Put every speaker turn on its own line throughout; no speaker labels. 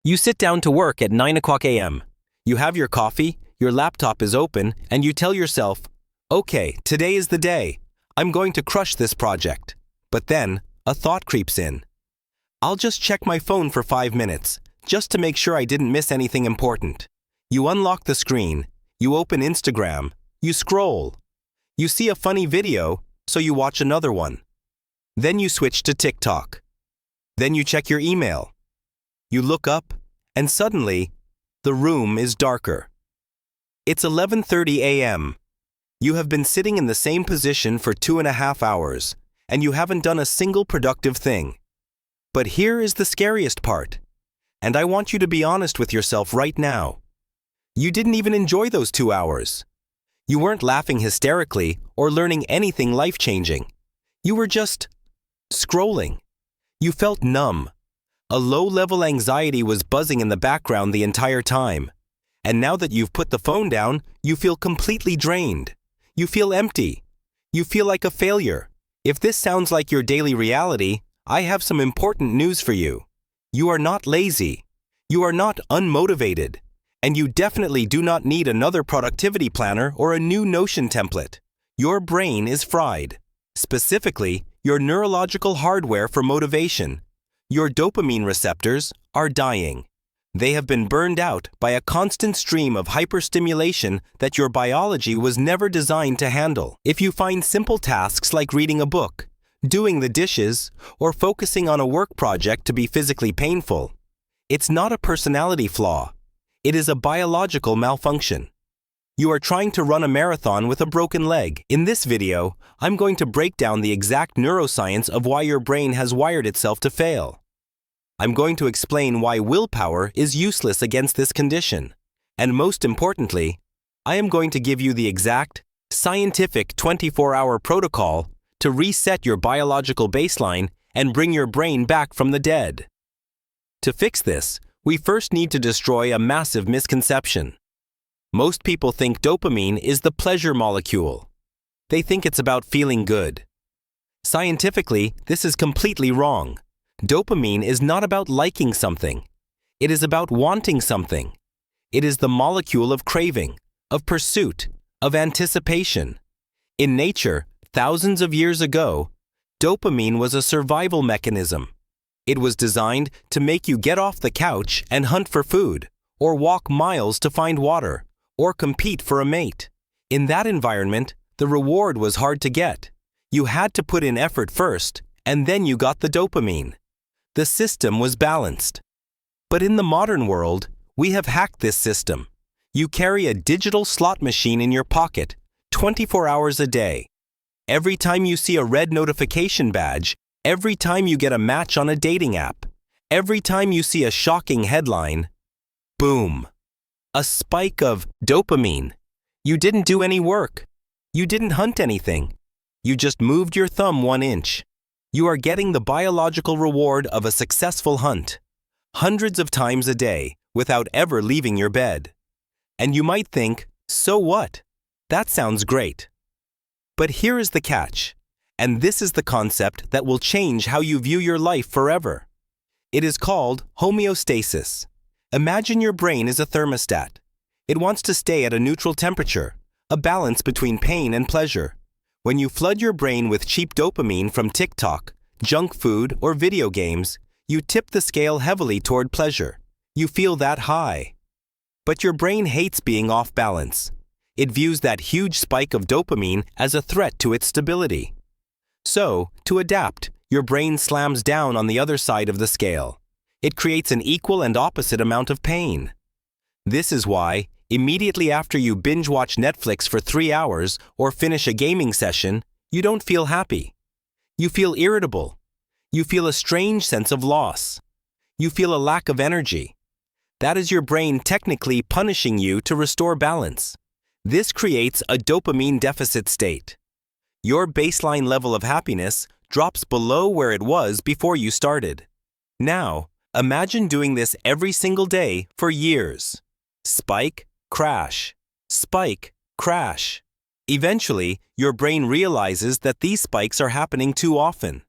You sit down to work at 9 o'clock a.m. You have your coffee, your laptop is open, and you tell yourself, okay, today is the day. I'm going to crush this project. But then, a thought creeps in. I'll just check my phone for 5 minutes, just to make sure I didn't miss anything important. You unlock the screen, you open Instagram, you scroll. You see a funny video, so you watch another one. Then you switch to TikTok. Then you check your email. You look up, and suddenly, the room is darker. It's 11:30 a.m. You have been sitting in the same position for 2.5 hours, and you haven't done a single productive thing. But here is the scariest part, and I want you to be honest with yourself right now. You didn't even enjoy those 2 hours. You weren't laughing hysterically or learning anything life-changing. You were just scrolling. You felt numb. A low-level anxiety was buzzing in the background the entire time. And now that you've put the phone down, you feel completely drained. You feel empty. You feel like a failure. If this sounds like your daily reality, I have some important news for you. You are not lazy. You are not unmotivated. And you definitely do not need another productivity planner or a new Notion template. Your brain is fried. Specifically, your neurological hardware for motivation. Your dopamine receptors are dying. They have been burned out by a constant stream of hyperstimulation that your biology was never designed to handle. If you find simple tasks like reading a book, doing the dishes, or focusing on a work project to be physically painful, it's not a personality flaw. It is a biological malfunction. You are trying to run a marathon with a broken leg. In this video, I'm going to break down the exact neuroscience of why your brain has wired itself to fail. I'm going to explain why willpower is useless against this condition. And most importantly, I am going to give you the exact, scientific 24-hour protocol to reset your biological baseline and bring your brain back from the dead. To fix this, we first need to destroy a massive misconception. Most people think dopamine is the pleasure molecule. They think it's about feeling good. Scientifically, this is completely wrong. Dopamine is not about liking something. It is about wanting something. It is the molecule of craving, of pursuit, of anticipation. In nature, thousands of years ago, dopamine was a survival mechanism. It was designed to make you get off the couch and hunt for food, or walk miles to find water, or compete for a mate. In that environment, the reward was hard to get. You had to put in effort first, and then you got the dopamine. The system was balanced. But in the modern world, we have hacked this system. You carry a digital slot machine in your pocket 24 hours a day. Every time you see a red notification badge, every time you get a match on a dating app, every time you see a shocking headline, boom, a spike of dopamine. You didn't do any work. You didn't hunt anything. You just moved your thumb 1 inch. You are getting the biological reward of a successful hunt, hundreds of times a day, without ever leaving your bed. And you might think, so what? That sounds great. But here is the catch, and this is the concept that will change how you view your life forever. It is called homeostasis. Imagine your brain is a thermostat. It wants to stay at a neutral temperature, a balance between pain and pleasure. When you flood your brain with cheap dopamine from TikTok, junk food, or video games, you tip the scale heavily toward pleasure. You feel that high. But your brain hates being off balance. It views that huge spike of dopamine as a threat to its stability. So, to adapt, your brain slams down on the other side of the scale. It creates an equal and opposite amount of pain. This is why, immediately after you binge-watch Netflix for 3 hours or finish a gaming session, you don't feel happy. You feel irritable. You feel a strange sense of loss. You feel a lack of energy. That is your brain technically punishing you to restore balance. This creates a dopamine deficit state. Your baseline level of happiness drops below where it was before you started. Now, imagine doing this every single day for years. Spike, crash. Spike, crash. Eventually, your brain realizes that these spikes are happening too often.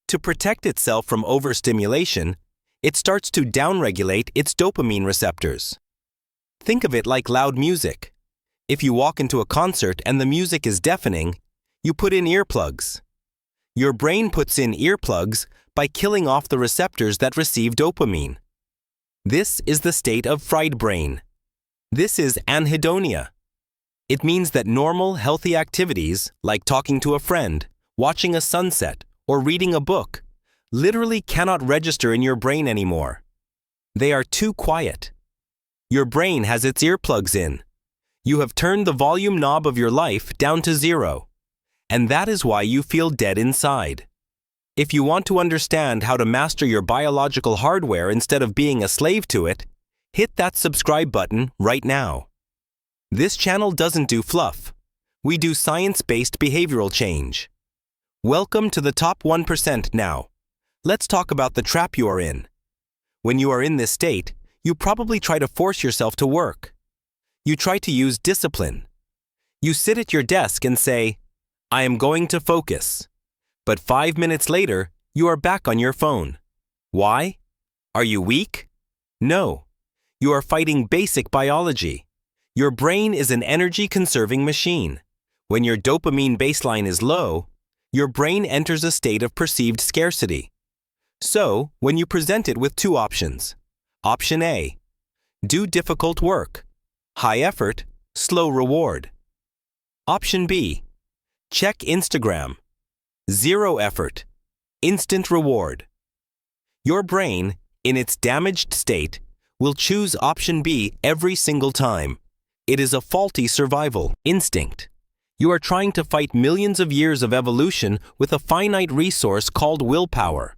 To protect itself from overstimulation, It starts to downregulate its dopamine receptors. Think of it like loud music. If you walk into a concert and the music is deafening, you put in earplugs. Your brain puts in earplugs by killing off the receptors that receive dopamine. This is the state of fried brain. This is anhedonia. It means that normal, healthy activities, like talking to a friend, watching a sunset, or reading a book, literally cannot register in your brain anymore. They are too quiet. Your brain has its earplugs in. You have turned the volume knob of your life down to 0. And that is why you feel dead inside. If you want to understand how to master your biological hardware instead of being a slave to it, hit that subscribe button right now. This channel doesn't do fluff. We do science-based behavioral change. Welcome to the top 1% now. Let's talk about the trap you are in. When you are in this state, you probably try to force yourself to work. You try to use discipline. You sit at your desk and say, I am going to focus. But 5 minutes later, you are back on your phone. Why? Are you weak? No. You are fighting basic biology. Your brain is an energy-conserving machine. When your dopamine baseline is low, your brain enters a state of perceived scarcity. So, when you present it with 2 options. Option A, do difficult work. High effort, slow reward. Option B, check Instagram. 0 effort, instant reward. Your brain, in its damaged state, will choose option B every single time. It is a faulty survival instinct. You are trying to fight millions of years of evolution with a finite resource called willpower.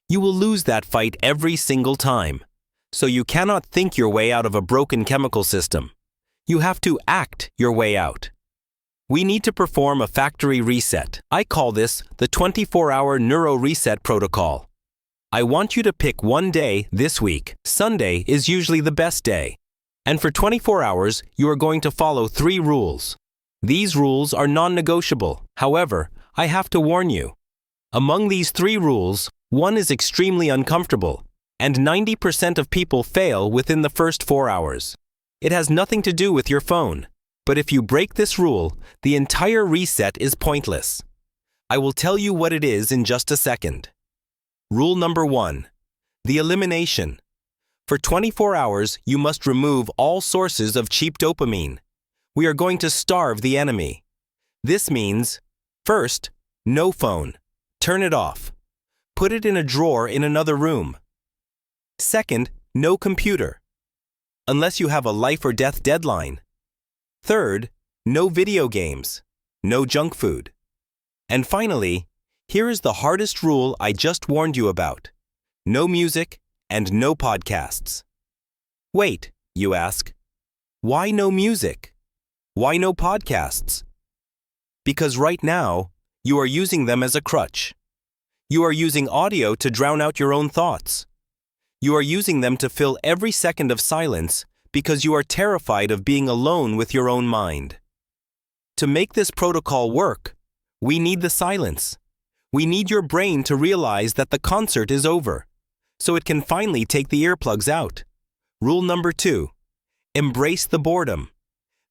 You will lose that fight every single time. So you cannot think your way out of a broken chemical system. You have to act your way out. We need to perform a factory reset. I call this the 24-hour Neuro-Reset Protocol. I want you to pick one day this week. Sunday is usually the best day. And for 24 hours, you are going to follow 3 rules. These rules are non-negotiable. However, I have to warn you. Among these 3 rules, one is extremely uncomfortable, and 90% of people fail within the first 4 hours. It has nothing to do with your phone. But if you break this rule, the entire reset is pointless. I will tell you what it is in just a second. Rule number 1. The elimination. For 24 hours, you must remove all sources of cheap dopamine. We are going to starve the enemy. This means, first, no phone. Turn it off. Put it in a drawer in another room. Second, no computer. Unless you have a life or death deadline. Third, no video games, no junk food. And finally, here is the hardest rule I just warned you about. No music and no podcasts. Wait, you ask. Why no music? Why no podcasts? Because right now, you are using them as a crutch. You are using audio to drown out your own thoughts. You are using them to fill every second of silence because you are terrified of being alone with your own mind. To make this protocol work, we need the silence. We need your brain to realize that the concert is over, so it can finally take the earplugs out. Rule number 2. Embrace the boredom.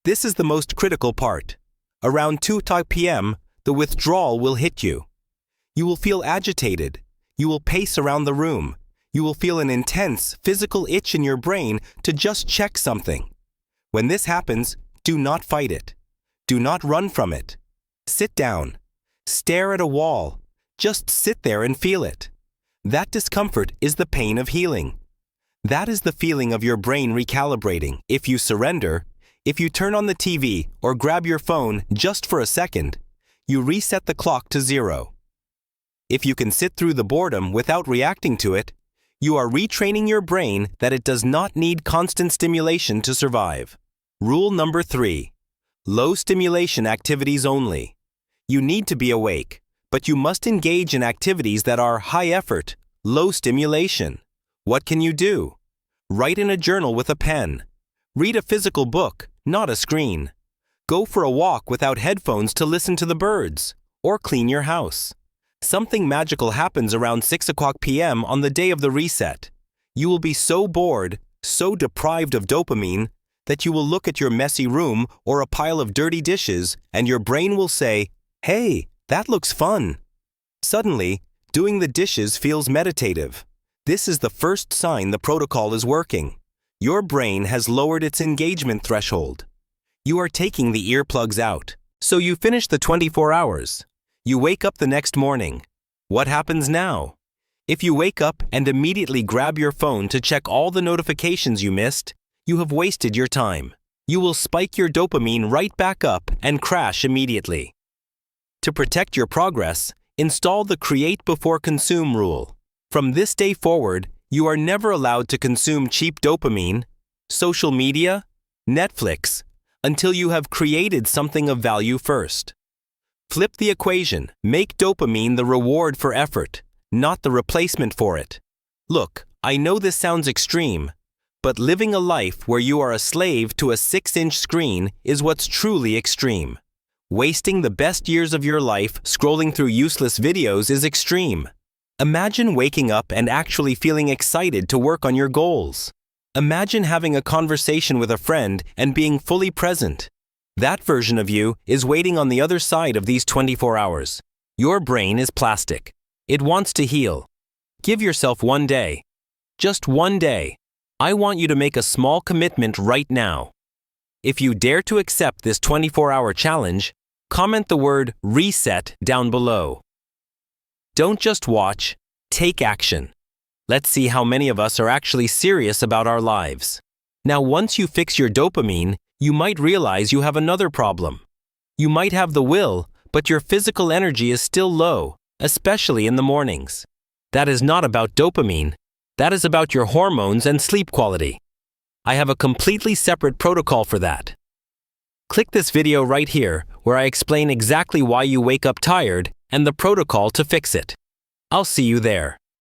This is the most critical part. Around 2 p.m., the withdrawal will hit you. You will feel agitated. You will pace around the room. You will feel an intense physical itch in your brain to just check something. When this happens, do not fight it. Do not run from it. Sit down. Stare at a wall. Just sit there and feel it. That discomfort is the pain of healing. That is the feeling of your brain recalibrating. If you surrender, if you turn on the TV or grab your phone just for a second, you reset the clock to 0. If you can sit through the boredom without reacting to it, you are retraining your brain that it does not need constant stimulation to survive. Rule number 3. Low stimulation activities only. You need to be awake, but you must engage in activities that are high effort, low stimulation. What can you do? Write in a journal with a pen. Read a physical book, not a screen. Go for a walk without headphones to listen to the birds, or clean your house. Something magical happens around 6 p.m. on the day of the reset. You will be so bored, so deprived of dopamine, that you will look at your messy room or a pile of dirty dishes and your brain will say, "Hey, that looks fun." Suddenly, doing the dishes feels meditative. This is the first sign the protocol is working. Your brain has lowered its engagement threshold. You are taking the earplugs out. So you finish the 24 hours. You wake up the next morning. What happens now? If you wake up and immediately grab your phone to check all the notifications you missed, you have wasted your time. You will spike your dopamine right back up and crash immediately. To protect your progress, install the Create Before Consume rule. From this day forward, you are never allowed to consume cheap dopamine, social media, Netflix, until you have created something of value first. Flip the equation. Make dopamine the reward for effort, not the replacement for it. Look, I know this sounds extreme, but living a life where you are a slave to a 6-inch screen is what's truly extreme. Wasting the best years of your life scrolling through useless videos is extreme. Imagine waking up and actually feeling excited to work on your goals. Imagine having a conversation with a friend and being fully present. That version of you is waiting on the other side of these 24 hours. Your brain is plastic. It wants to heal. Give yourself one day. Just one day. I want you to make a small commitment right now. If you dare to accept this 24-hour challenge, comment the word reset down below. Don't just watch, take action. Let's see how many of us are actually serious about our lives. Now, once you fix your dopamine, you might realize you have another problem. You might have the will, but your physical energy is still low, especially in the mornings. That is not about dopamine. That is about your hormones and sleep quality. I have a completely separate protocol for that. Click this video right here, where I explain exactly why you wake up tired and the protocol to fix it. I'll see you there.